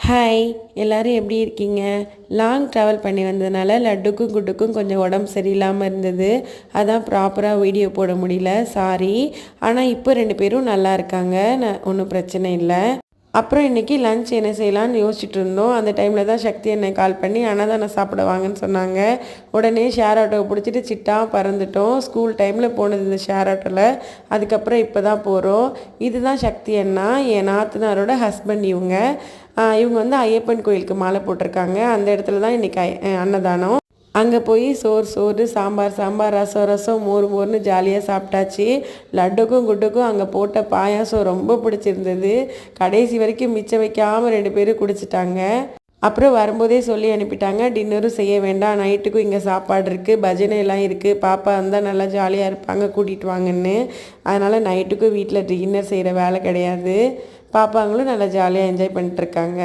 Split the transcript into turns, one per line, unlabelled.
Hi, எல்லோரும் எப்படி இருக்கீங்க? லாங் ட்ராவல் பண்ணி வந்ததுனால லட்டுக்கும் குட்டுக்கும் கொஞ்சம் உடம்பு சரியில்லாமல் இருந்தது. அதான் ப்ராப்பராக வீடியோ போட முடியல, சாரி. ஆனால் இப்போ 2 பேரும் நல்லா இருக்காங்க, ஒன்றும் பிரச்சனை இல்லை. அப்புறம் இன்றைக்கி லன்ச் என்ன செய்யலான்னு யோசிச்சுட்டு இருந்தோம். அந்த டைமில் தான் சக்தி என்னை கால் பண்ணி அன்னதானம் சாப்பிட வாங்கன்னு சொன்னாங்க. உடனே ஷேர் ஆட்டோவை பிடிச்சிட்டு சிட்டா பறந்துட்டோம். ஸ்கூல் டைமில் போனது இந்த ஷேர் ஆட்டோவில். அதுக்கப்புறம் இப்போ தான் போகிறோம். இதுதான் சக்தி அண்ணா, என் நாத்தனாரோட ஹஸ்பண்ட். இவங்க வந்து ஐயப்பன் கோயிலுக்கு மாலை போட்டிருக்காங்க. அந்த இடத்துல தான் இன்றைக்கி அன்னதானம். அங்கே போய் சோறு சாம்பார் ரசம் மோர்னு ஜாலியாக சாப்பிட்டாச்சு. லட்டுக்கும் குட்டுக்கும் அங்கே போட்ட பாயாசம் ரொம்ப பிடிச்சிருந்தது. கடைசி வரைக்கும் மிச்சம் வைக்காமல் 2 பேரும் குடிச்சிட்டாங்க. அப்புறம் வரும்போதே சொல்லி அனுப்பிட்டாங்க, டின்னரும் செய்ய வேண்டாம், நைட்டுக்கும் இங்கே சாப்பாடு இருக்குது, பஜனை எல்லாம் இருக்குது, பாப்பா இருந்தால் நல்லா ஜாலியாக இருப்பாங்க, கூட்டிகிட்டு வாங்கன்னு. அதனால் நைட்டுக்கும் வீட்டில் டின்னர் செய்கிற வேலை கிடையாது. பாப்பாங்களும் நல்லா ஜாலியாக என்ஜாய் பண்ணிட்டுருக்காங்க.